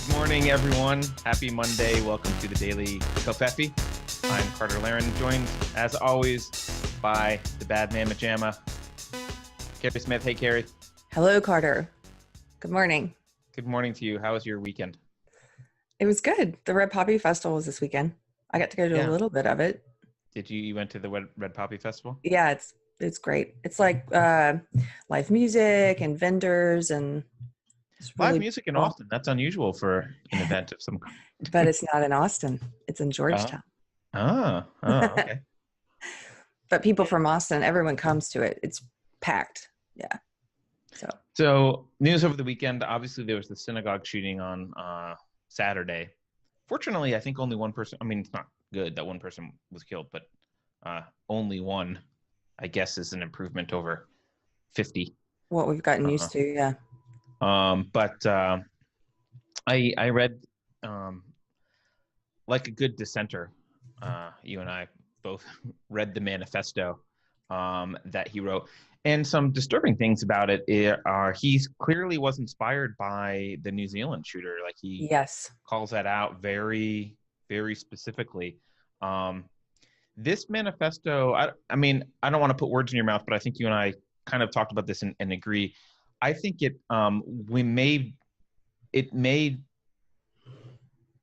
Good morning, everyone. Happy Monday. Welcome to the Daily Kofefi. I'm Carter Laren, joined, as always, by the bad man Majama, Keri Smith. Hey, Keri. Hello, Carter. Good morning. Good morning to you. How was your weekend? It was good. The Red Poppy Festival was this weekend. I got to go to a little bit of it. Did you went to the Red Poppy Festival? Yeah, it's great. It's like live music and vendors and it's really Live music in Austin. That's unusual for an event of some kind. But it's not in Austin. It's in Georgetown. Okay. But people from Austin, everyone comes to it. It's packed. Yeah. So news over the weekend. Obviously, there was the synagogue shooting on Saturday. Fortunately, I think only one person. I mean, it's not good that one person was killed, but only one, I guess, is an improvement over 50. What we've gotten used to, yeah. But I read, like a good dissenter, you and I both read the manifesto that he wrote. And some disturbing things about it are he clearly was inspired by the New Zealand shooter. Like he calls that out very, very specifically. This manifesto, I mean, I don't want to put words in your mouth, but I think you and I kind of talked about this and agree. I think it may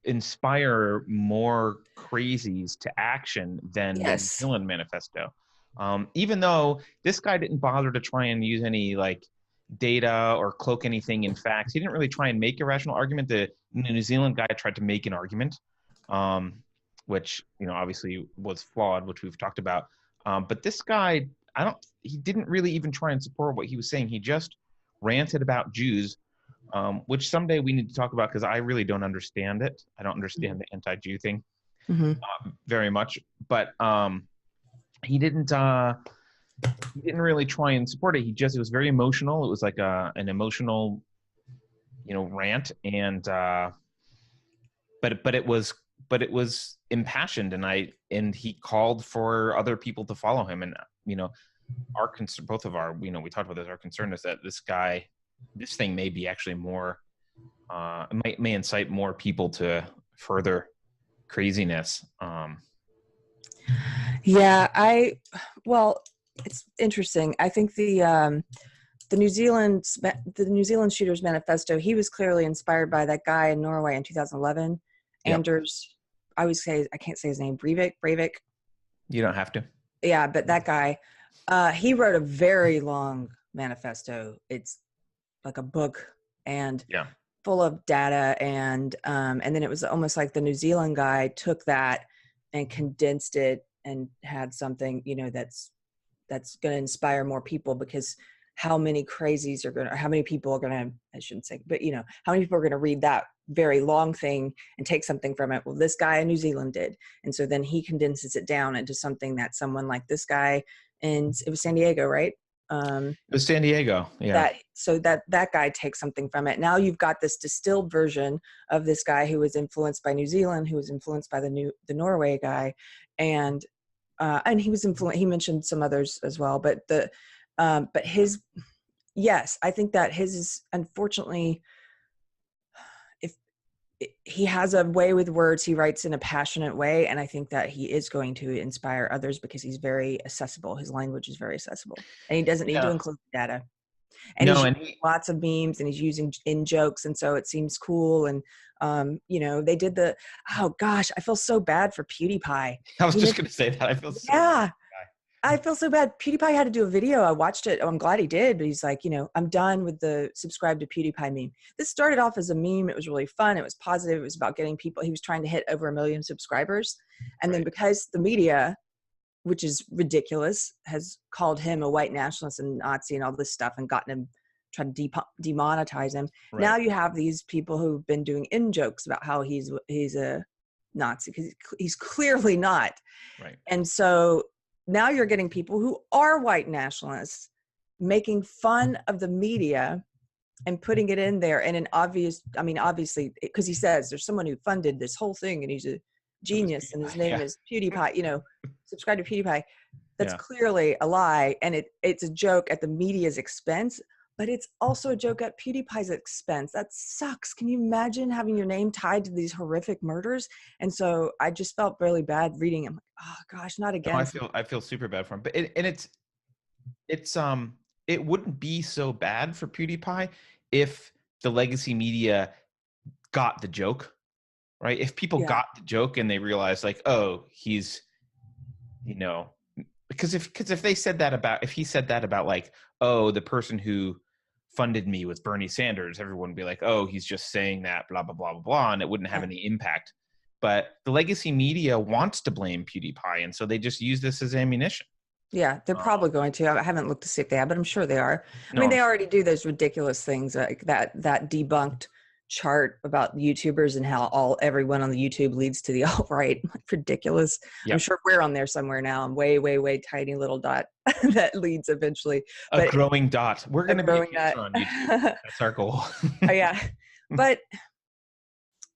inspire more crazies to action than the New Zealand manifesto. Even though this guy didn't bother to try and use any like data or cloak anything in facts, he didn't really try and make a rational argument. The New Zealand guy tried to make an argument, which, obviously was flawed, which we've talked about. But this guy, he didn't really even try and support what he was saying. He just ranted about Jews, which someday we need to talk about because I really don't understand it. I don't understand the anti-Jew thing very much. But he didn't really try and support it. It was very emotional. It was like an emotional, rant, and but it was impassioned, and he called for other people to follow him. And our concern, both of our, we talked about this. Our concern is that this thing may be actually more, may incite more people to further craziness. Well, it's interesting. I think the New Zealand Shooters Manifesto, he was clearly inspired by that guy in Norway in 2011. Yep. Anders, I can't say his name, Breivik. You don't have to. Yeah, but that guy, he wrote a very long manifesto. It's like a book and full of data, and then it was almost like the New Zealand guy took that and condensed it and had something, that's going to inspire more people, because how many people are going to, I shouldn't say, but how many people are going to read that very long thing and take something from it? Well, this guy in New Zealand did. And so then he condenses it down into something that someone like this guy, and it was San Diego, right? It was San Diego. Yeah. That guy takes something from it. Now you've got this distilled version of this guy who was influenced by New Zealand, who was influenced by the Norway guy. And he was he mentioned some others as well, but his, I think that his is, unfortunately, he has a way with words. He writes in a passionate way. And I think that he is going to inspire others because he's very accessible. His language is very accessible, and he doesn't need to include data. And he's using lots of memes, and he's using in jokes. And so it seems cool. And, they did oh gosh, I feel so bad for PewDiePie. I was just going to say that. I feel so bad. I feel so bad. PewDiePie had to do a video. I watched it. I'm glad he did, but he's like, I'm done with the subscribe to PewDiePie meme. This started off as a meme. It was really fun. It was positive. It was about getting people. He was trying to hit over 1 million subscribers. And then because the media, which is ridiculous, has called him a white nationalist and Nazi and all this stuff and gotten him, tried to demonetize him. Right. Now you have these people who've been doing in-jokes about how he's a Nazi, because he's clearly not. Right. And so now you're getting people who are white nationalists making fun of the media and putting it in there. And obviously, because he says there's someone who funded this whole thing and he's a genius and his name is PewDiePie, subscribe to PewDiePie. That's clearly a lie. And it's a joke at the media's expense. but it's also a joke at PewDiePie's expense. That sucks. Can you imagine having your name tied to these horrific murders? And so I just felt really bad reading it. I'm like, oh gosh, not again. No, I feel super bad for him, but it wouldn't be so bad for PewDiePie if the legacy media got the joke, right? If people got the joke and they realized like, oh, he's, because if he said that about like, oh, the person who funded me was Bernie Sanders, everyone would be like, oh, he's just saying that, blah, blah, blah, blah, blah, and it wouldn't have any impact. But the legacy media wants to blame PewDiePie, and so they just use this as ammunition. Yeah, they're probably going to. I haven't looked to see if they have, but I'm sure they are. No, I mean, they already do those ridiculous things like that debunked chart about YouTubers and how everyone on the YouTube leads to the alt-right. Ridiculous. Yep. I'm sure we're on there somewhere now. I'm way, way, way tiny little dot that leads eventually. A growing dot. We're going to be on YouTube. That's our goal. Yeah. But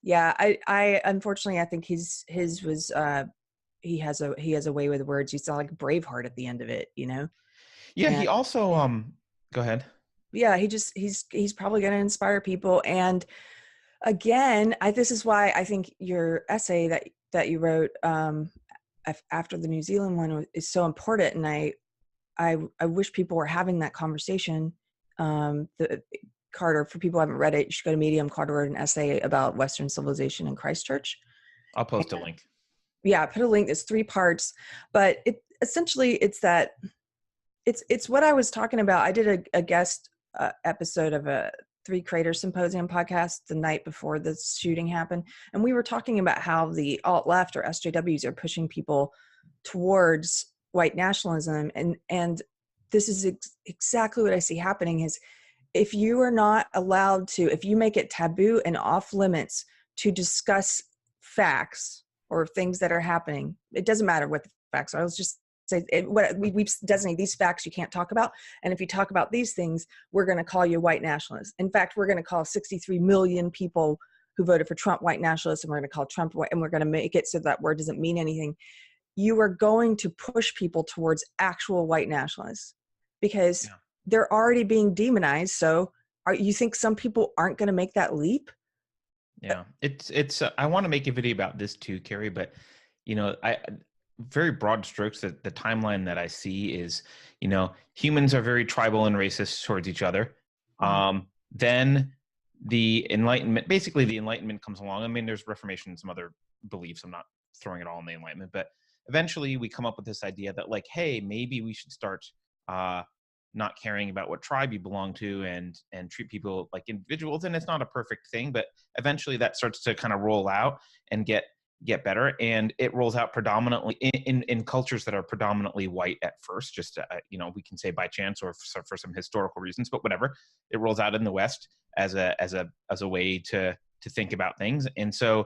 yeah, I unfortunately, I think his was, he has a way with words. You saw like Braveheart at the end of it, Yeah. And he also, go ahead. Yeah. He's probably going to inspire people. And again, this is why I think your essay that you wrote, after the New Zealand one is so important. And I wish people were having that conversation. Carter, for people who haven't read it, you should go to Medium. Carter wrote an essay about Western civilization in Christchurch. I'll post a link. Yeah, put a link. It's 3 parts, but it's what I was talking about. I did a guest episode of a 3 Creator Symposium podcast the night before the shooting happened, and we were talking about how the alt left or SJWs are pushing people towards white nationalism, and this is exactly what I see happening. Is if you are not allowed to, if you make it taboo and off limits to discuss facts or things that are happening, it doesn't matter what the facts are. Let's just say we designate these facts you can't talk about. And if you talk about these things, we're going to call you white nationalist. In fact, we're going to call 63 million people who voted for Trump white nationalists, and we're going to call Trump white, and we're going to make it so that word doesn't mean anything. You are going to push people towards actual white nationalists because they're already being demonized. So you think some people aren't going to make that leap? Yeah, it's. I want to make a video about this too, Keri. But very broad strokes. The timeline that I see is, humans are very tribal and racist towards each other. Then the Enlightenment comes along. I mean, there's Reformation and some other beliefs. I'm not throwing it all in the Enlightenment, but eventually we come up with this idea that like, hey, maybe we should start not caring about what tribe you belong to and treat people like individuals. And it's not a perfect thing, but eventually that starts to kind of roll out and get better. And it rolls out predominantly in cultures that are predominantly white at first, just, we can say by chance or for some historical reasons, but whatever. It rolls out in the West as a way to think about things. And so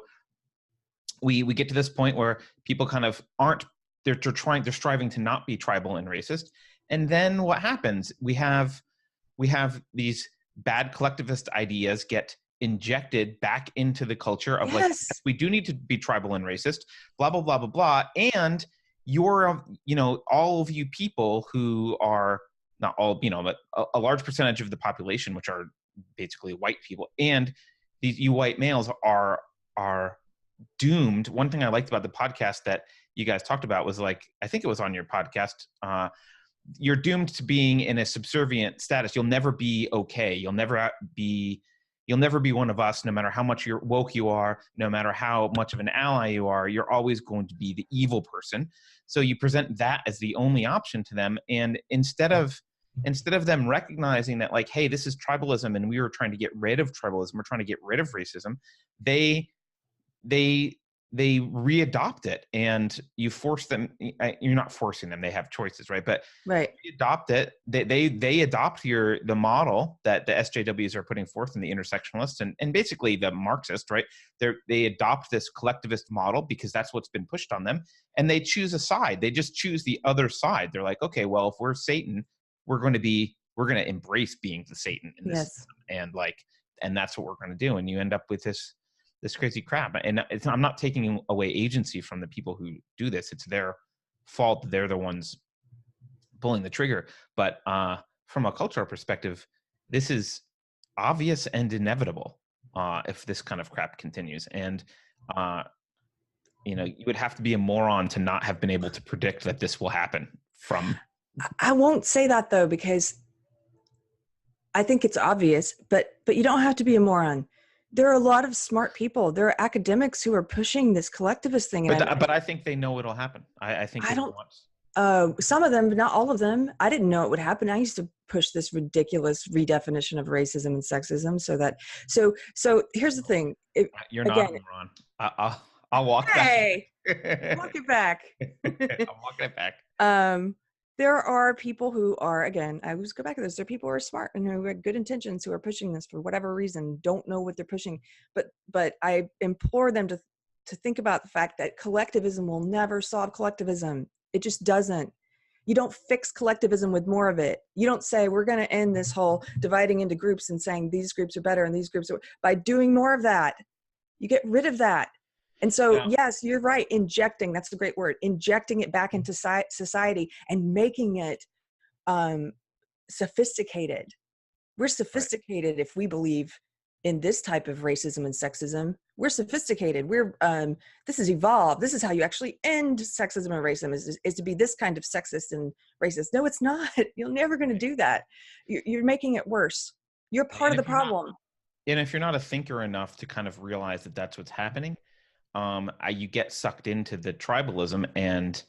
we get to this point where people kind of they're striving to not be tribal and racist. And then what happens? We have these bad collectivist ideas get injected back into the culture of like, yes, we do need to be tribal and racist, blah, blah, blah, blah, blah. And all of you people who are not all, but a large percentage of the population, which are basically white people, and you white males are doomed. One thing I liked about the podcast that you guys talked about was like, I think it was on your podcast, you're doomed to being in a subservient status. You'll never be okay. You'll never be one of us, no matter how much you're woke you are, no matter how much of an ally you are, you're always going to be the evil person. So you present that as the only option to them. And instead of them recognizing that like, hey, this is tribalism and we were trying to get rid of tribalism, we're trying to get rid of racism, they re-adopt it, and you force them. You're not forcing them; they have choices, right? But right, you adopt it. They adopt the model that the SJWs are putting forth, and the intersectionalists, and basically the Marxists, right? They adopt this collectivist model because that's what's been pushed on them, and they choose a side. They just choose the other side. They're like, okay, well, if we're Satan, we're going to embrace being the Satan in this, yes, and that's what we're going to do, and you end up with this crazy crap. And I'm not taking away agency from the people who do this. It's their fault. They're the ones pulling the trigger. But from a cultural perspective, this is obvious and inevitable if this kind of crap continues. And you would have to be a moron to not have been able to predict that this will happen. I won't say that though, because I think it's obvious, but you don't have to be a moron. There are a lot of smart people. There are academics who are pushing this collectivist thing. But I think they know it'll happen. I think I don't. Some of them, but not all of them. I didn't know it would happen. I used to push this ridiculous redefinition of racism and sexism. So here's the thing. You're not a moron. I'll walk back. Walk it back. I'm walking it back. There are people who are, again, I always go back to this. There are people who are smart and who have good intentions, who are pushing this for whatever reason, don't know what they're pushing. But I implore them to think about the fact that collectivism will never solve collectivism. It just doesn't. You don't fix collectivism with more of it. You don't say, we're going to end this whole dividing into groups and saying these groups are better and these groups are, by doing more of that. You get rid of that. And so, yes, you're right. Injecting, that's the great word, injecting it back into society and making it sophisticated. We're sophisticated if we believe in this type of racism and sexism. We're sophisticated. This is evolved. This is how you actually end sexism and racism is to be this kind of sexist and racist. No, it's not. You're never going to do that. You're making it worse. You're part of the problem. And if you're not a thinker enough to kind of realize that that's what's happening, you get sucked into the tribalism. And,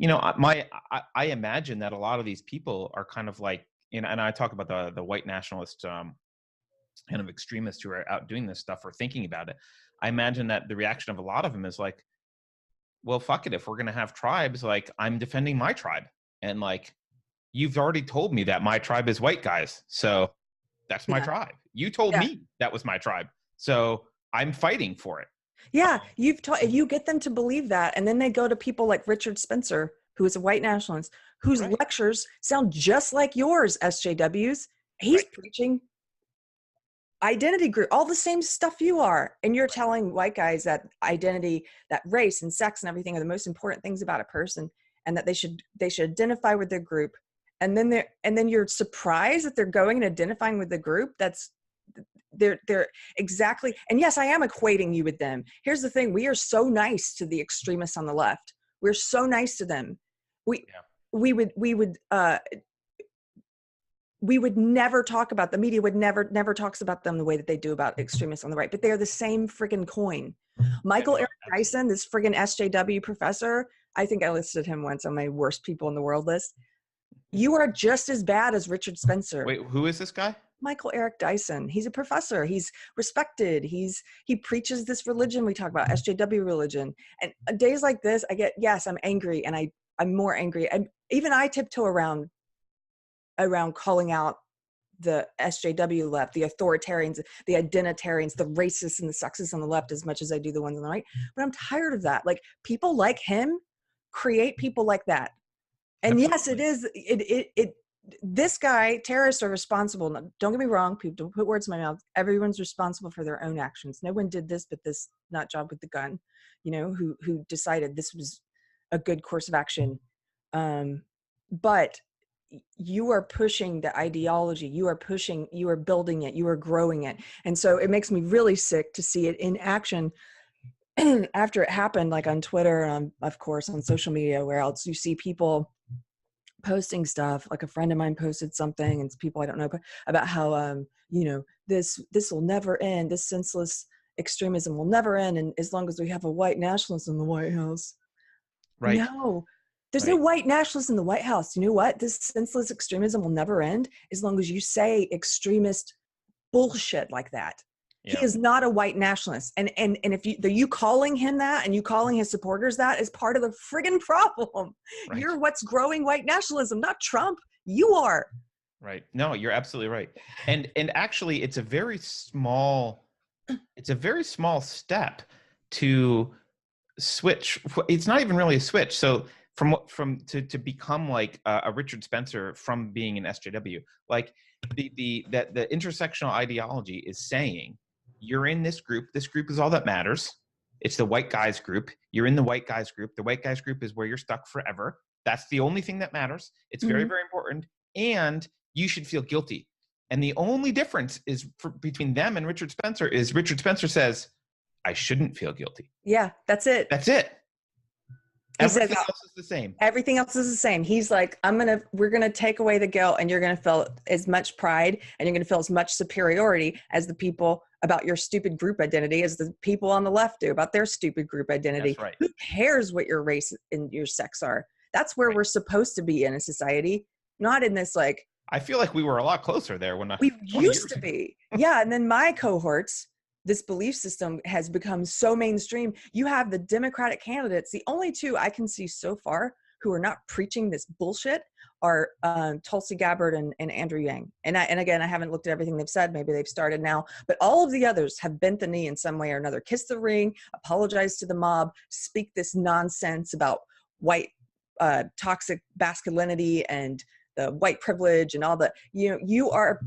I imagine that a lot of these people are kind of like, and I talk about the white nationalist kind of extremists who are out doing this stuff or thinking about it. I imagine that the reaction of a lot of them is like, well, fuck it. If we're going to have tribes, like, I'm defending my tribe. And like, you've already told me that my tribe is white guys. So that's my tribe. You told me that was my tribe. So I'm fighting for it. Yeah. You get them to believe that. And then they go to people like Richard Spencer, who is a white nationalist, whose lectures sound just like yours, SJWs. He's preaching identity group, all the same stuff you are. And you're telling white guys that identity, that race and sex and everything are the most important things about a person, and that they should identify with their group. And then you're surprised that they're going and identifying with the group. They're exactly. And yes, I am equating you with them. Here's the thing. We are so nice to the extremists on the left. We're so nice to them. We would never talk about, the media would never talks about them the way that they do about extremists on the right, but they're the same friggin' coin. Michael Eric Dyson, this friggin' SJW professor, I think I listed him once on my worst people in the world list. You are just as bad as Richard Spencer. Wait, who is this guy? Michael Eric Dyson. He's a professor. He's respected. He preaches this religion we talk about, SJW religion. And days like this, I'm angry, and I'm more angry. Even I tiptoe around calling out the SJW left, the authoritarians, the identitarians, the racists and the sexists on the left as much as I do the ones on the right. But I'm tired of that. Like, people like him create people like that. And absolutely. Yes, it is. This guy, terrorists are responsible. Don't get me wrong. People don't put words in my mouth. Everyone's responsible for their own actions. No one did this, but this nut job with the gun, who decided this was a good course of action. But you are pushing the ideology. You are building it. You are growing it. And so it makes me really sick to see it in action after it happened, like on Twitter and of course on social media, where else you see people posting stuff. Like a friend of mine posted something, and people I don't know about how this will never end. This senseless extremism will never end, and as long as we have a white nationalist in the White House. Right. No, there's no white nationalist in the White House. You know what? This senseless extremism will never end as long as you say extremist bullshit like that. Yeah. He is not a white nationalist. And if you calling him that and you calling his supporters that is part of the friggin' problem. Right. You're what's growing white nationalism, not Trump. You are. Right. No, you're absolutely right. And actually it's a very small step to switch. It's not even really a switch. So to become like a Richard Spencer from being an SJW, like the intersectional ideology is saying, you're in this group. This group is all that matters. It's the white guys group. You're in the white guys group. The white guys group is where you're stuck forever. That's the only thing that matters. It's very, very important. And you should feel guilty. And the only difference is between them and Richard Spencer is Richard Spencer says, I shouldn't feel guilty. Yeah, that's it. That's it. Everything else is the same. Everything else is the same. He's like, we're going to take away the guilt, and you're going to feel as much pride, and you're going to feel as much superiority as the people about your stupid group identity as the people on the left do about their stupid group identity. That's right. Who cares what your race and your sex are? That's where we're supposed to be in a society, not in this like. I feel like we were a lot closer there when we used to be. Yeah. And then my cohorts, this belief system has become so mainstream. You have the Democratic candidates. The only two I can see so far who are not preaching this bullshit are Tulsi Gabbard and Andrew Yang. And again, I haven't looked at everything they've said. Maybe they've started now. But all of the others have bent the knee in some way or another, kissed the ring, apologized to the mob, speak this nonsense about white toxic masculinity and the white privilege and all the, you are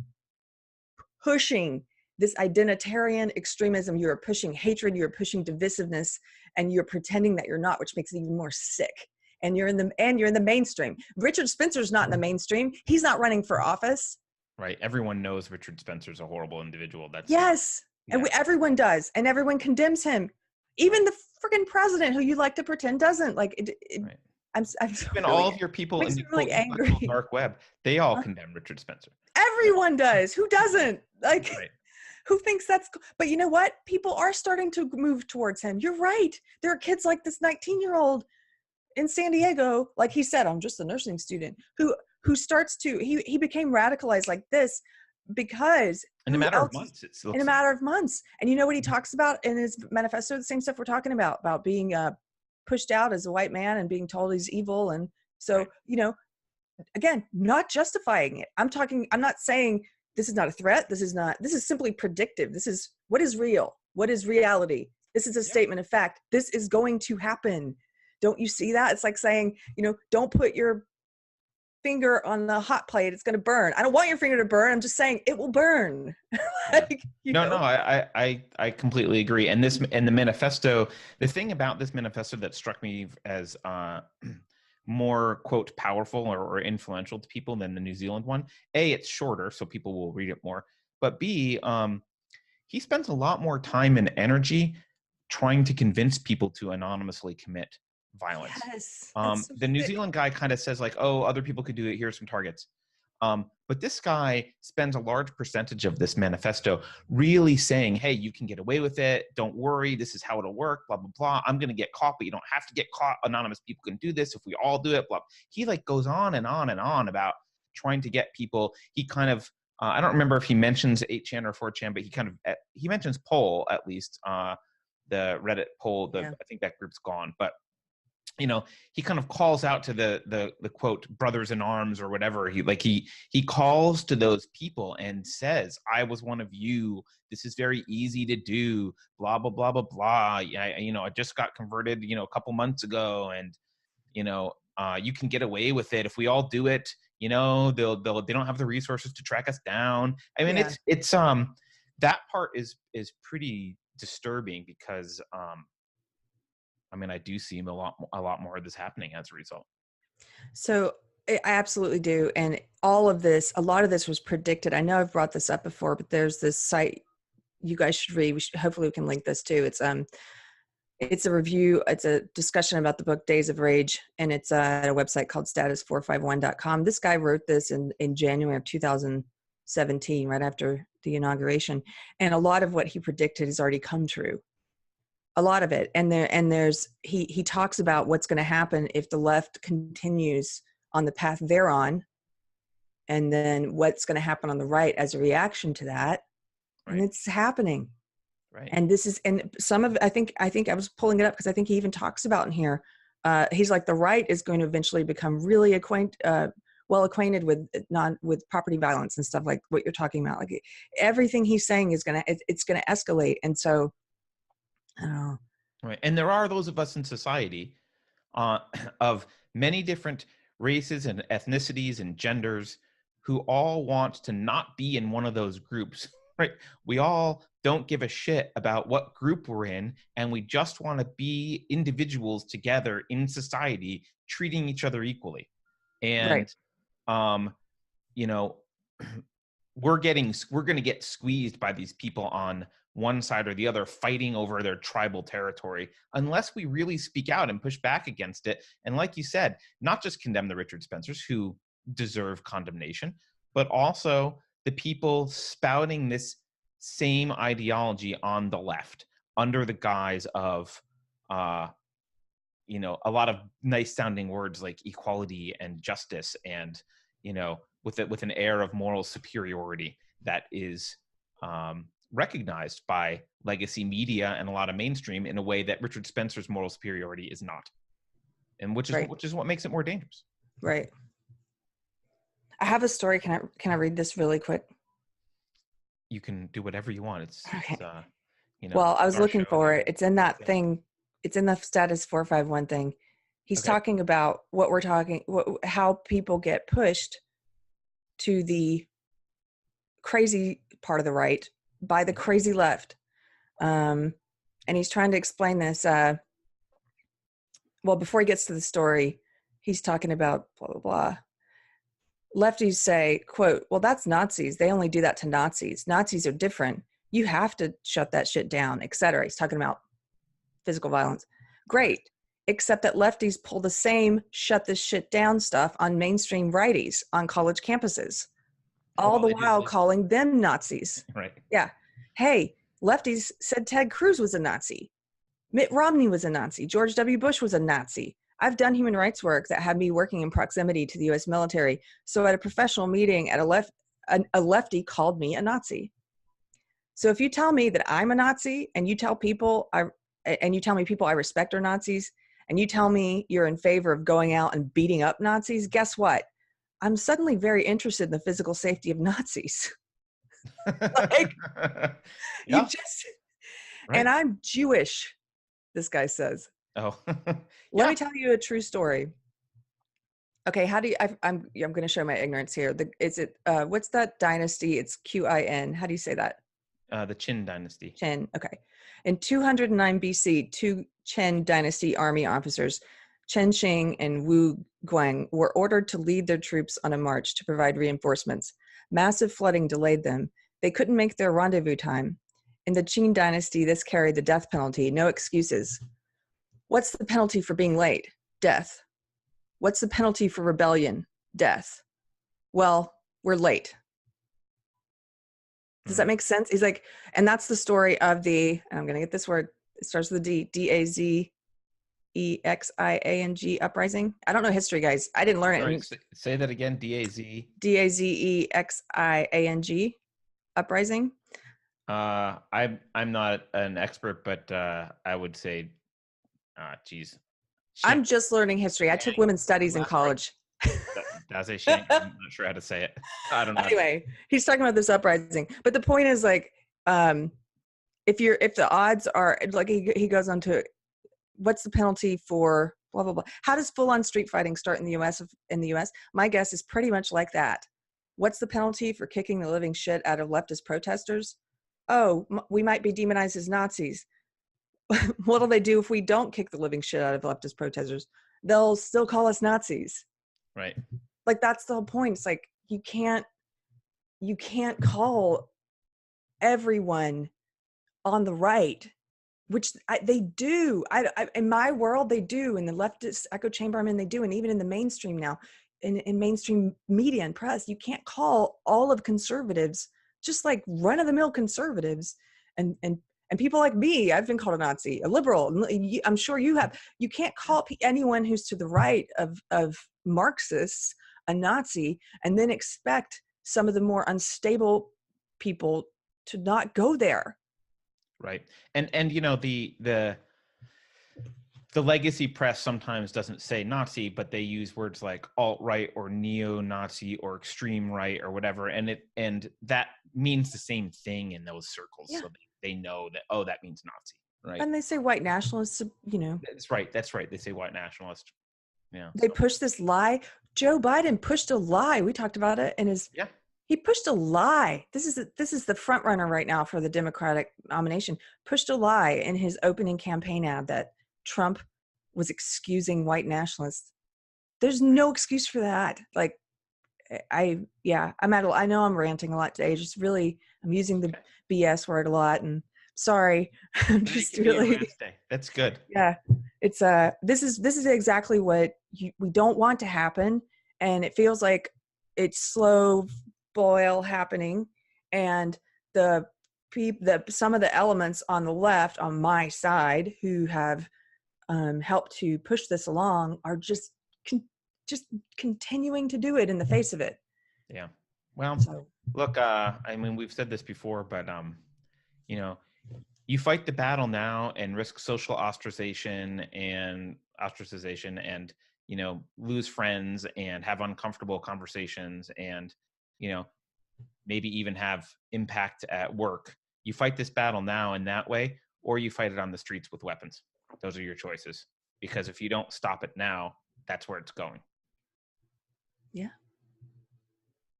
pushing this identitarian extremism. You're pushing hatred, you're pushing divisiveness, and you're pretending that you're not, which makes it even more sick. And you're in the mainstream. Richard Spencer's not in the mainstream. He's not running for office. Right. Everyone knows Richard Spencer's a horrible individual. Yes. Yeah. And everyone does. And everyone condemns him. Even the freaking president, who you like to pretend doesn't. Like right. I'm even really, all of your people in the really angry dark web, they all condemn Richard Spencer. Everyone does. Who doesn't? Like, right. Who thinks that's? But you know what? People are starting to move towards him. You're right. There are kids like this 19-year-old in San Diego, like he said, I'm just a nursing student, who starts to he became radicalized like this because in a matter of months. In a matter of months. And you know what he talks about in his manifesto? The same stuff we're talking about being pushed out as a white man and being told he's evil. And so, right. Again, not justifying it. I'm not saying this is not a threat. This is simply predictive. This is what is real. What is reality? This is a statement of fact. This is going to happen. Don't you see that? It's like saying, don't put your finger on the hot plate. It's going to burn. I don't want your finger to burn. I'm just saying it will burn. I completely agree. And the manifesto, the thing about this manifesto that struck me as more, quote, powerful or influential to people than the New Zealand one, A, it's shorter, so people will read it more. But B, he spends a lot more time and energy trying to convince people to anonymously commit violence. Yes, the New Zealand guy kind of says like, oh, other people could do it. Here's some targets. But this guy spends a large percentage of this manifesto really saying, hey, you can get away with it. Don't worry. This is how it'll work. Blah, blah, blah. I'm going to get caught, but you don't have to get caught. Anonymous people can do this if we all do it. Blah. He like goes on and on and on about trying to get people. He kind of, I don't remember if he mentions 8chan or 4chan, but he mentions poll at least, the Reddit poll. I think that group's gone, but he kind of calls out to the quote brothers in arms or whatever. He calls to those people and says, I was one of you. This is very easy to do. Blah, blah, blah, blah, blah. I just got converted, a couple months ago, and you can get away with it if we all do it. They don't have the resources to track us down. I mean, it's that part is pretty disturbing because I do see a lot more of this happening as a result. So I absolutely do. And a lot of this was predicted. I know I've brought this up before, but there's this site you guys should read. Hopefully we can link this too. It's a review. It's a discussion about the book Days of Rage. And it's at a website called status451.com. This guy wrote this in January of 2017, right after the inauguration. And a lot of what he predicted has already come true. A lot of it. And he talks about what's going to happen if the left continues on the path they're on, and then what's going to happen on the right as a reaction to that. Right. And it's happening. Right. And some of, I think I was pulling it up because I think he even talks about in here, he's like, the right is going to eventually become really well acquainted with property violence and stuff like what you're talking about. Like everything he's saying is it's going to escalate. And so, oh. Right. And there are those of us in society of many different races and ethnicities and genders who all want to not be in one of those groups, right? We all don't give a shit about what group we're in, and we just want to be individuals together in society, treating each other equally. And, we're going to get squeezed by these people on one side or the other fighting over their tribal territory unless we really speak out and push back against it. And like you said, not just condemn the Richard Spencers who deserve condemnation, but also the people spouting this same ideology on the left under the guise of, you know, a lot of nice sounding words like equality and justice and, you know, with an air of moral superiority that is recognized by legacy media and a lot of mainstream in a way that Richard Spencer's moral superiority is not, and which is what makes it more dangerous. Right. I have a story. Can I read this really quick? You can do whatever you want. It's you know. Well, I was looking for it. It's in that thing. It's in the status 451 thing. He's talking about how people get pushed to the crazy part of the right by the crazy left. And he's trying to explain this. Well, before he gets to the story, he's talking about blah, blah, blah. Lefties say, quote, well, that's Nazis. They only do that to Nazis. Nazis are different. You have to shut that shit down, etc. He's talking about physical violence. Great. Except that lefties pull the same shut this shit down stuff on mainstream righties on college campuses, all the while calling them Nazis. Right. Yeah. Hey, lefties said Ted Cruz was a Nazi. Mitt Romney was a Nazi. George W. Bush was a Nazi. I've done human rights work that had me working in proximity to the U.S. military. So at a professional meeting, a lefty called me a Nazi. So if you tell me that I'm a Nazi, and you tell me people I respect are Nazis, and you tell me you're in favor of going out and beating up Nazis, guess what? I'm suddenly very interested in the physical safety of Nazis. Like, you just, and I'm Jewish, this guy says. Oh, Let me tell you a true story. Okay, how do you? I'm going to show my ignorance here. What's that dynasty? It's Qin. How do you say that? The Qin dynasty. Qin. Okay. In 209 BC, two Qin dynasty army officers, Chen Xing and Wu Guang, were ordered to lead their troops on a march to provide reinforcements. Massive flooding delayed them. They couldn't make their rendezvous time. In the Qin dynasty, this carried the death penalty. No excuses. What's the penalty for being late? Death. What's the penalty for rebellion? Death. Well, we're late. Does that make sense? He's like, and that's the story of the, I'm going to get this word. It starts with a D, D-A-Z-E-X-I-A-N-G uprising. I don't know history, guys. I didn't learn it. Say that again. D-A-Z. D-A-Z-E-X-I-A-N-G uprising. I'm not an expert, but I would say, geez. I'm just learning history. I took women's studies in college. That's a shame. I'm not sure how to say it. I don't know. Anyway, he's talking about this uprising, but the point is, like, if the odds are, like, he goes on to, what's the penalty for blah blah blah? How does full-on street fighting start in the U.S.? My guess is pretty much like that. What's the penalty for kicking the living shit out of leftist protesters? Oh, we might be demonized as Nazis. What do they do if we don't kick the living shit out of leftist protesters? They'll still call us Nazis. Right. Like, that's the whole point. It's like, you can't call everyone on the right, which they do. In my world, they do. In the leftist echo chamber I'm in, they do. And even in the mainstream now, in mainstream media and press, you can't call all of conservatives just like run-of-the-mill conservatives and people like me. I've been called a Nazi, a liberal. I'm sure you have. You can't call anyone who's to the right of Marxists a Nazi and then expect some of the more unstable people to not go there. Right. And you know, the legacy press sometimes doesn't say Nazi, but they use words like alt-right or neo-Nazi or extreme right or whatever, and that means the same thing in those circles. Yeah. So they know that, oh, that means Nazi, right? And they say white nationalists, you know. That's right. They say white nationalist. Yeah. They push this lie. Joe Biden pushed a lie. We talked about it in his. Yeah. He pushed a lie. This is the front runner right now for the Democratic nomination. Pushed a lie in his opening campaign ad that Trump was excusing white nationalists. There's no excuse for that. Like, I know I'm ranting a lot today. Just really, I'm using the BS word a lot, and sorry. I'm just really. That's good. Yeah, it's this is exactly what we don't want to happen, and it feels like it's slow boil happening, and some of the elements on the left, on my side, who have helped to push this along, are just continuing to do it in the face of it. Yeah. Well, look, I mean, we've said this before, but you know, you fight the battle now and risk social ostracization and you know, lose friends and have uncomfortable conversations and, you know, maybe even have impact at work. You fight this battle now in that way, or you fight it on the streets with weapons. Those are your choices. Because if you don't stop it now, that's where it's going. Yeah.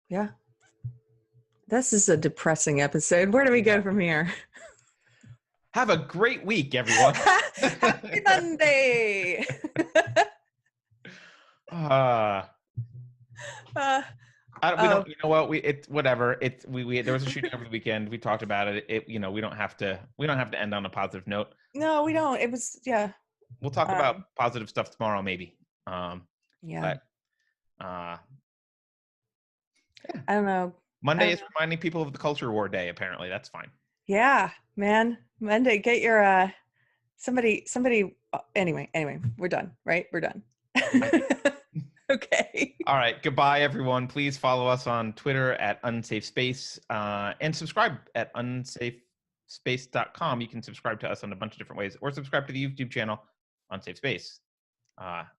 Yeah. This is a depressing episode. Where do we go from here? Have a great week, everyone. Happy Monday. We don't. You know what? Whatever. There was a shooting over the weekend. We talked about it. You know, we don't have to end on a positive note. No, we don't. It was We'll talk about positive stuff tomorrow, maybe. Yeah. But I don't know. Monday is reminding people of the Culture War Day. Apparently, that's fine. Yeah, man. Monday, get your somebody. Anyway, we're done. Right? We're done. Okay. All right. Goodbye, everyone. Please follow us on Twitter at unsafespace and subscribe at unsafespace.com. You can subscribe to us on a bunch of different ways, or subscribe to the YouTube channel Unsafe Space,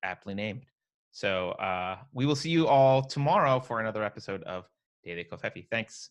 aptly named. So we will see you all tomorrow for another episode of Daily Kofefi. Thanks.